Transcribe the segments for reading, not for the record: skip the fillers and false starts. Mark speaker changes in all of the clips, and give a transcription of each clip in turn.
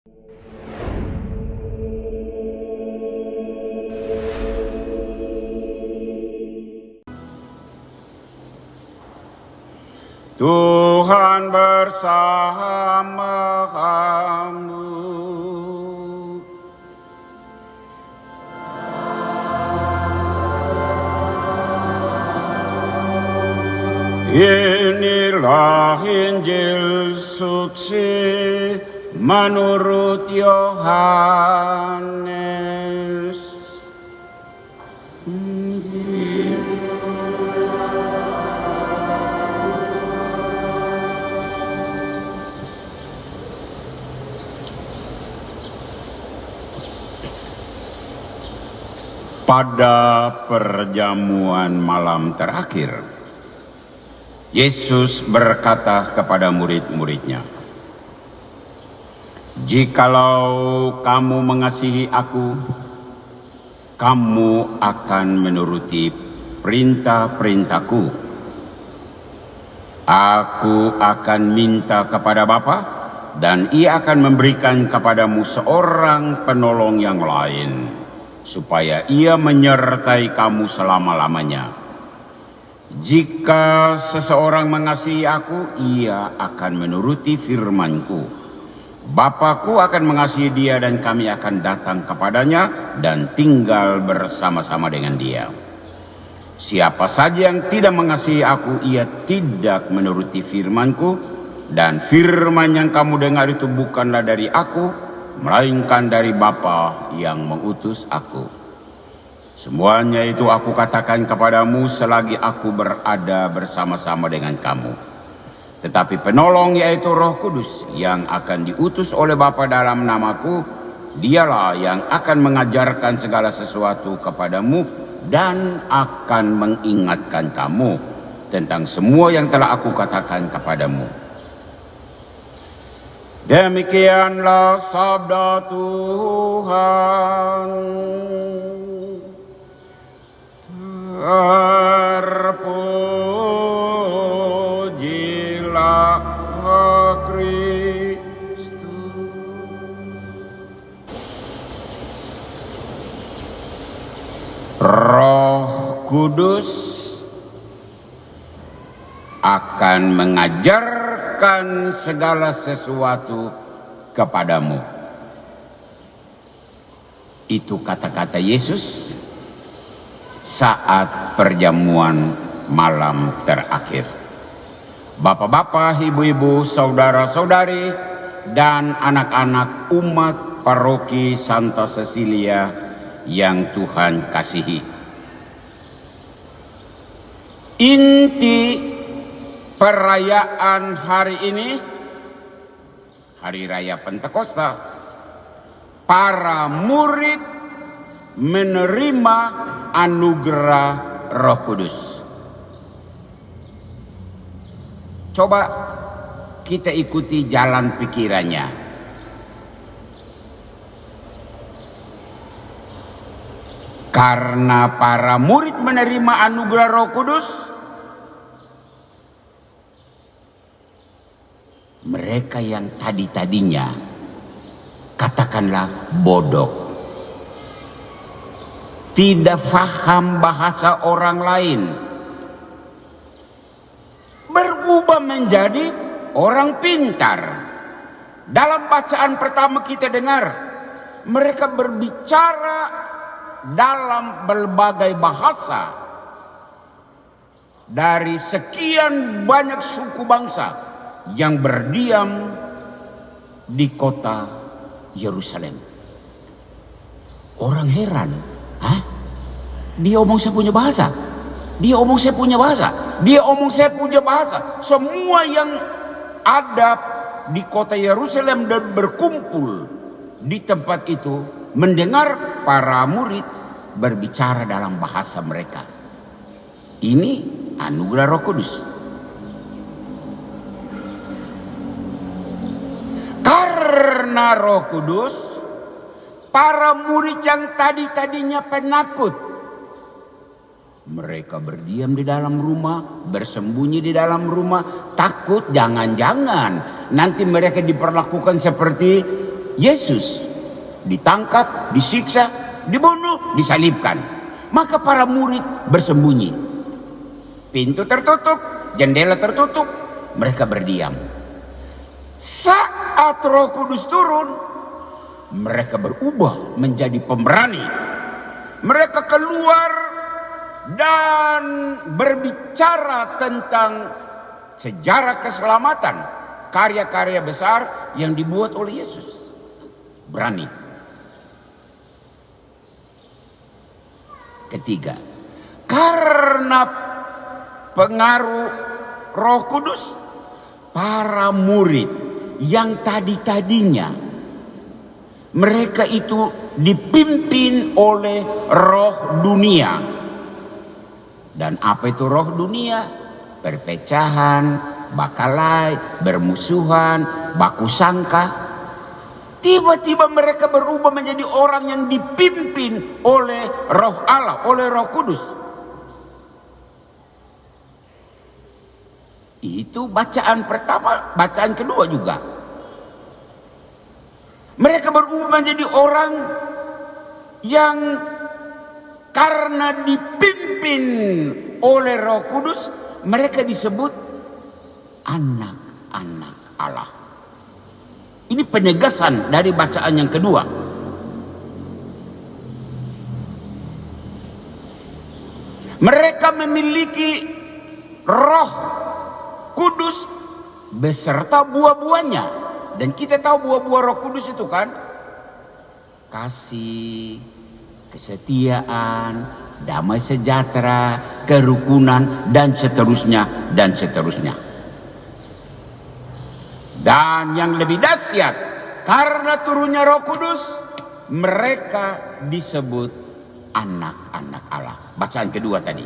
Speaker 1: Tuhan bersama kamu. Inilah Injil suci menurut Yohanes. Pada perjamuan malam terakhir, Yesus berkata kepada murid-muridnya, "Jikalau kamu mengasihi aku, kamu akan menuruti perintah-perintahku. Aku akan minta kepada Bapa, dan Ia akan memberikan kepadamu seorang penolong yang lain, supaya Ia menyertai kamu selama-lamanya. Jika seseorang mengasihi aku, ia akan menuruti firman-Ku. Bapa-Ku akan mengasihi dia dan kami akan datang kepadanya dan tinggal bersama-sama dengan dia. Siapa saja yang tidak mengasihi aku, ia tidak menuruti firman-Ku, dan firman yang kamu dengar itu bukanlah dari aku, melainkan dari Bapa yang mengutus aku. Semuanya itu aku katakan kepadamu selagi aku berada bersama-sama dengan kamu. Tetapi penolong, yaitu Roh Kudus, yang akan diutus oleh Bapa dalam namaku, dialah yang akan mengajarkan segala sesuatu kepadamu dan akan mengingatkan kamu tentang semua yang telah aku katakan kepadamu." Demikianlah sabda Tuhan. Terpujilah Kristus. Roh Kudus akan mengajarkan segala sesuatu kepadamu. Itu kata-kata Yesus saat perjamuan malam terakhir. Bapak-bapak, ibu-ibu, saudara-saudari, dan anak-anak umat paroki Santa Cecilia yang Tuhan kasihi. Inti perayaan hari ini, Hari Raya Pentakosta, para murid menerima anugerah Roh Kudus. Coba kita ikuti jalan pikirannya. Karena para murid menerima anugerah Roh Kudus, mereka yang tadinya katakanlah bodoh, tidak faham bahasa orang lain, berubah menjadi orang pintar. Dalam bacaan pertama kita dengar, mereka berbicara dalam berbagai bahasa dari sekian banyak suku bangsa yang berdiam di kota Yerusalem. Orang heran, dia omong saya punya bahasa, dia omong saya punya bahasa, dia omong saya punya bahasa. Semua yang ada di kota Yerusalem dan berkumpul di tempat itu mendengar para murid berbicara dalam bahasa mereka. Ini anugerah Roh Kudus. Karena Roh Kudus, para murid yang tadinya penakut, mereka berdiam di dalam rumah, bersembunyi di dalam rumah, takut jangan-jangan nanti mereka diperlakukan seperti Yesus ditangkap, disiksa, dibunuh, disalibkan. Maka para murid bersembunyi. Pintu tertutup, jendela tertutup, mereka berdiam. Saat Roh Kudus turun, mereka berubah menjadi pemberani. Mereka keluar dan berbicara tentang sejarah keselamatan, karya-karya besar yang dibuat oleh Yesus. Berani. Ketiga, karena pengaruh Roh Kudus, para murid yang tadinya mereka itu dipimpin oleh roh dunia. Dan apa itu roh dunia? Perpecahan, bakalai, bermusuhan, baku sangka. Tiba-tiba mereka berubah menjadi orang yang dipimpin oleh Roh Allah, oleh Roh Kudus. Itu bacaan pertama, bacaan kedua juga. Mereka berubah menjadi orang yang karena dipimpin oleh Roh Kudus, mereka disebut anak-anak Allah. Ini penegasan dari bacaan yang kedua. Mereka memiliki Roh Kudus beserta buah-buahnya. Dan kita tahu buah-buah Roh Kudus itu kan kasih, kesetiaan, damai sejahtera, kerukunan, dan seterusnya, dan seterusnya. Dan yang lebih dahsyat, karena turunnya Roh Kudus, mereka disebut anak-anak Allah. Bacaan kedua tadi.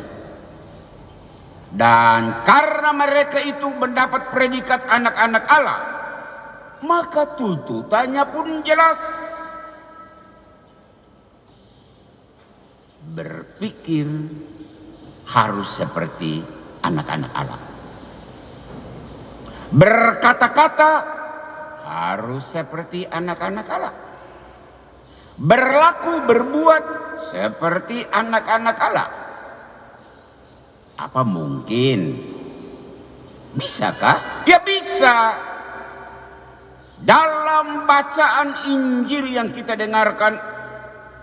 Speaker 1: Dan karena mereka itu mendapat predikat anak-anak Allah, maka tuntutannya pun jelas. Berpikir harus seperti anak-anak Allah. Berkata-kata harus seperti anak-anak Allah. Berlaku, berbuat seperti anak-anak Allah. Apa mungkin? Bisakah? Ya bisa. Dalam bacaan Injil yang kita dengarkan,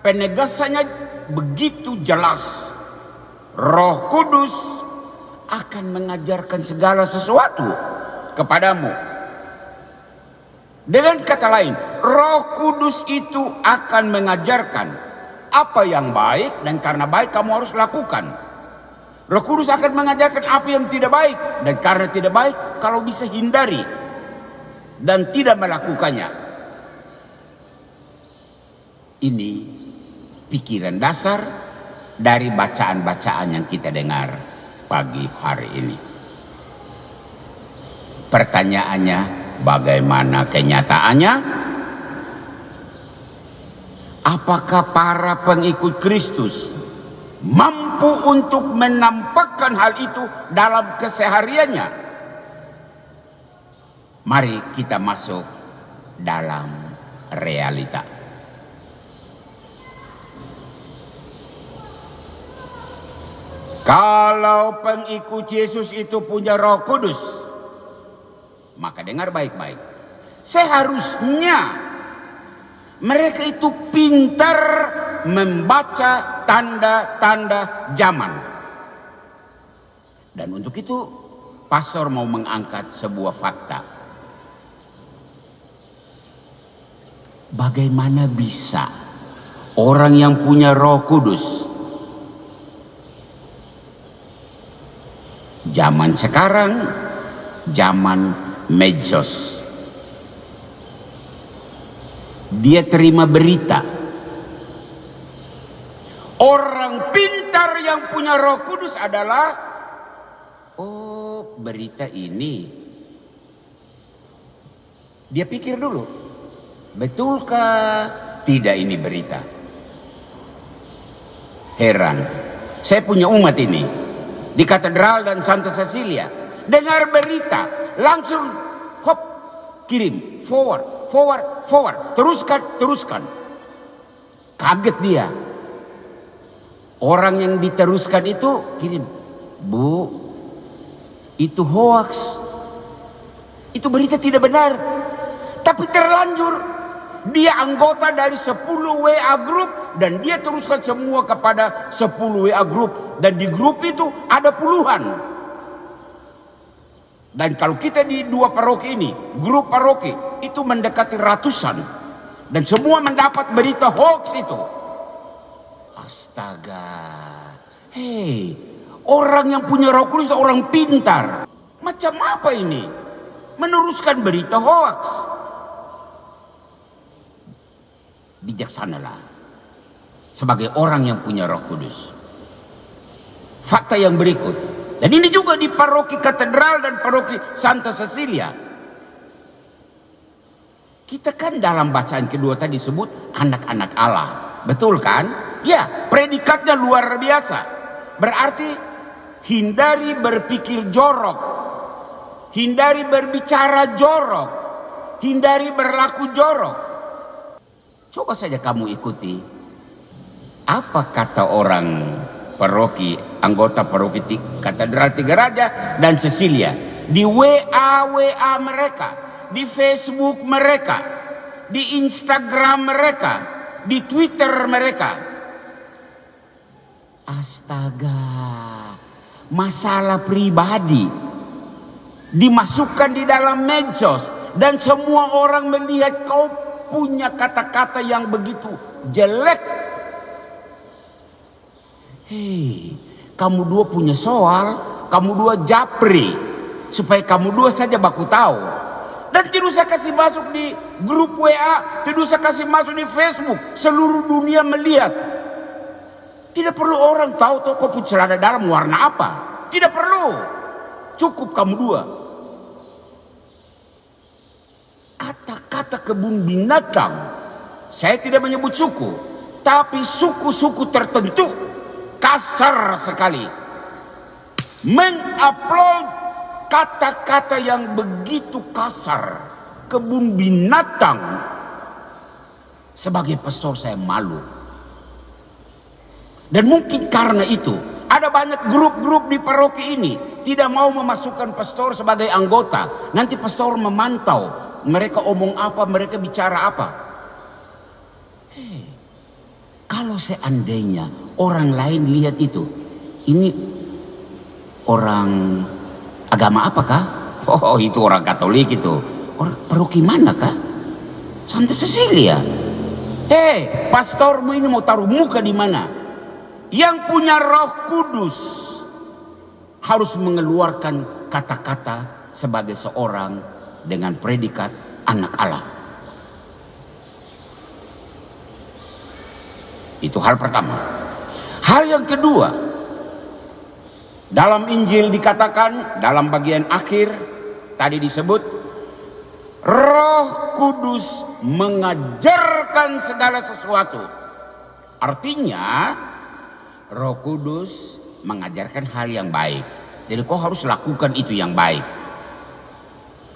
Speaker 1: penegasannya begitu jelas. Roh Kudus akan mengajarkan segala sesuatu kepadamu. Dengan kata lain, Roh Kudus itu akan mengajarkan apa yang baik, dan karena baik kamu harus lakukan. Roh Kudus akan mengajarkan apa yang tidak baik, dan karena tidak baik kalau bisa hindari dan tidak melakukannya. Ini pikiran dasar dari bacaan-bacaan yang kita dengar pagi hari ini. Pertanyaannya, bagaimana kenyataannya? Apakah para pengikut Kristus mampu untuk menampakkan hal itu dalam kesehariannya? Mari kita masuk dalam realita. Kalau pengikut Yesus itu punya Roh Kudus, maka dengar baik-baik, seharusnya mereka itu pintar membaca tanda-tanda zaman. Dan untuk itu pastor mau mengangkat sebuah fakta. Bagaimana bisa orang yang punya Roh Kudus zaman sekarang, zaman medsos, dia terima berita? Orang pintar yang punya Roh Kudus adalah, oh, berita ini, dia pikir dulu, betulkah tidak ini berita? Heran, saya punya umat ini di katedral dan Santa Cecilia, dengar berita langsung hop, kirim, forward, forward, teruskan. Kaget dia. Orang yang diteruskan itu kirim, Bu, itu hoax. Itu berita tidak benar. Tapi terlanjur. Dia anggota dari 10 WA grup dan dia teruskan semua kepada 10 WA grup. Dan di grup itu ada puluhan. Dan kalau kita di 2 paroki ini, grup paroki itu mendekati ratusan. Dan semua mendapat berita hoax itu. Astaga. Hei, orang yang punya Roh Kudus orang pintar. Macam apa ini? Meneruskan berita hoax. Bijaksanalah sebagai orang yang punya Roh Kudus. Fakta yang berikut, dan ini juga di paroki Katedral dan paroki Santa Cecilia. Kita kan dalam bacaan kedua tadi sebut anak-anak Allah, betul kan? Ya, predikatnya luar biasa. Berarti hindari berpikir jorok, hindari berbicara jorok, hindari berlaku jorok. Coba saja kamu ikuti apa kata orang paroki, anggota paroki Katedral Tiga Raja dan Cecilia di WA mereka, di Facebook mereka, di Instagram mereka, di Twitter mereka. Astaga, masalah pribadi dimasukkan di dalam medsos dan semua orang melihat kau punya kata-kata yang begitu jelek. Hei, kamu dua punya soal, kamu dua japri, supaya kamu dua saja baku tahu. Dan tidak usah kasih masuk di grup WA, tidak usah kasih masuk di Facebook, seluruh dunia melihat. Tidak perlu orang tahu kau punya celana dalam warna apa. Tidak perlu. Cukup kamu dua. Kata-kata kebun binatang, saya tidak menyebut suku, tapi suku-suku tertentu kasar sekali mengupload kata-kata yang begitu kasar, kebun binatang. Sebagai pastor saya malu. Dan mungkin karena itu ada banyak grup-grup di paroki ini tidak mau memasukkan pastor sebagai anggota. Nanti pastor memantau mereka omong apa, mereka bicara apa. Hei, kalau seandainya orang lain lihat itu, ini orang agama apakah? Oh, itu orang Katolik itu. Orang paroki mana kah? Santa Cecilia. Hei, pastormu ini mau taruh muka di mana? Yang punya Roh Kudus harus mengeluarkan kata-kata sebagai seorang dengan predikat anak Allah. Itu hal pertama. Hal yang kedua, dalam Injil dikatakan dalam bagian akhir tadi disebut Roh Kudus mengajarkan segala sesuatu. Artinya Roh Kudus mengajarkan hal yang baik. Jadi kau harus lakukan itu yang baik.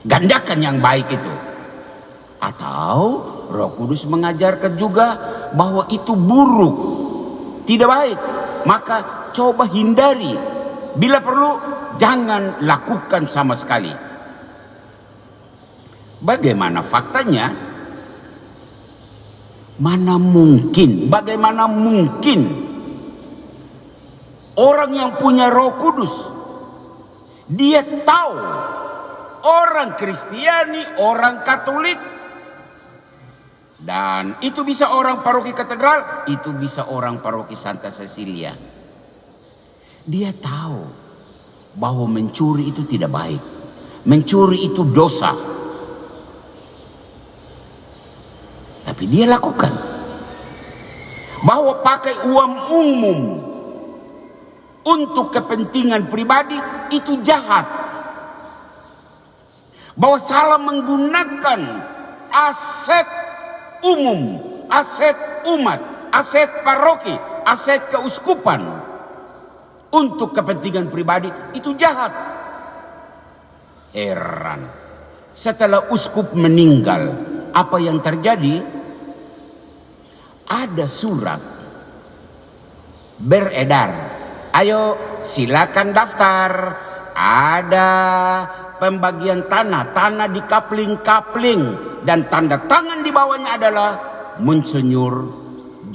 Speaker 1: Gandakan yang baik itu. Atau Roh Kudus mengajarkan juga bahwa itu buruk, tidak baik. Maka coba hindari. Bila perlu jangan lakukan sama sekali. Bagaimana faktanya? Bagaimana mungkin orang yang punya Roh Kudus dia tahu orang Kristiani, orang Katolik, dan itu bisa orang paroki Katedral, itu bisa orang paroki Santa Cecilia. Dia tahu bahwa mencuri itu tidak baik, mencuri itu dosa, tapi dia lakukan. Bahwa pakai uang umum untuk kepentingan pribadi itu jahat. Bahwa salah menggunakan aset umum, aset umat, aset paroki, aset keuskupan untuk kepentingan pribadi itu jahat. Heran, setelah uskup meninggal apa yang terjadi, ada surat beredar. Ayo silakan daftar. Ada pembagian tanah di kapling-kapling, dan tanda tangan di bawahnya adalah Monsinyur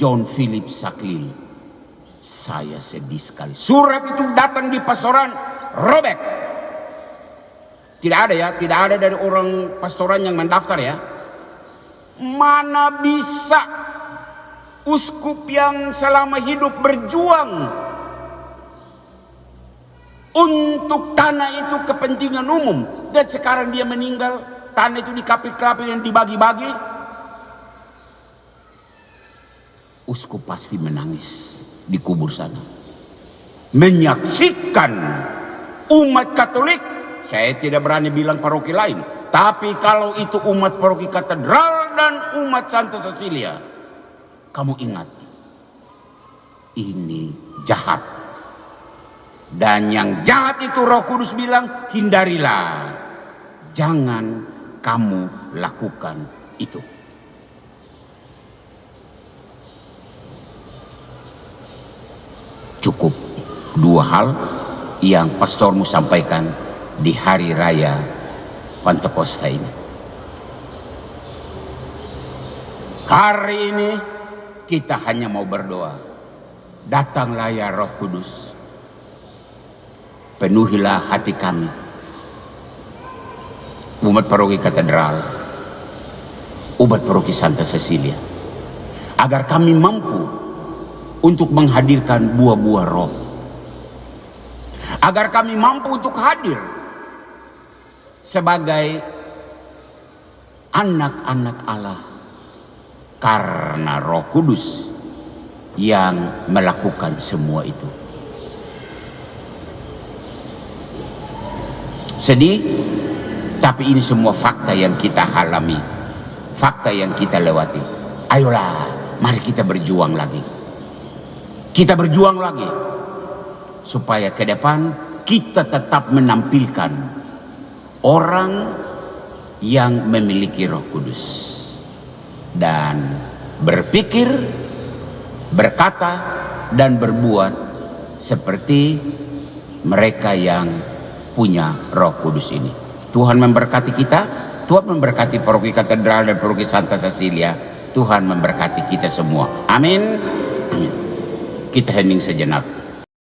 Speaker 1: John Philip Saklil. Saya sedih sekali. Surat itu datang di pastoran, robek. Tidak ada ya, tidak ada dari orang pastoran yang mendaftar ya. Mana bisa uskup yang selama hidup berjuang untuk tanah itu kepentingan umum, dan sekarang dia meninggal, tanah itu dikapil-kapil yang dibagi-bagi. Uskup pasti menangis di kubur sana, menyaksikan umat Katolik. Saya tidak berani bilang paroki lain, tapi kalau itu umat paroki Katedral dan umat Santa Cecilia, kamu ingat, ini jahat. Dan yang jahat itu Roh Kudus bilang, hindarilah, jangan kamu lakukan itu. Cukup dua hal yang pastormu sampaikan di hari raya Pentakosta ini. Hari ini kita hanya mau berdoa, datanglah ya Roh Kudus, penuhilah hati kami, umat paroki Katedral, umat paroki Santa Cecilia, agar kami mampu untuk menghadirkan buah-buah roh, agar kami mampu untuk hadir sebagai anak-anak Allah, karena Roh Kudus yang melakukan semua itu. Sedih, tapi ini semua fakta yang kita alami, fakta yang kita lewati. Ayolah, mari kita berjuang lagi. Kita berjuang lagi supaya ke depan kita tetap menampilkan orang yang memiliki Roh Kudus dan berpikir, berkata, dan berbuat seperti mereka yang punya Roh Kudus ini. Tuhan memberkati kita, Tuhan memberkati paroki Katedral dan paroki Santa Cecilia. Tuhan memberkati kita semua. Amin. Kita hening sejenak.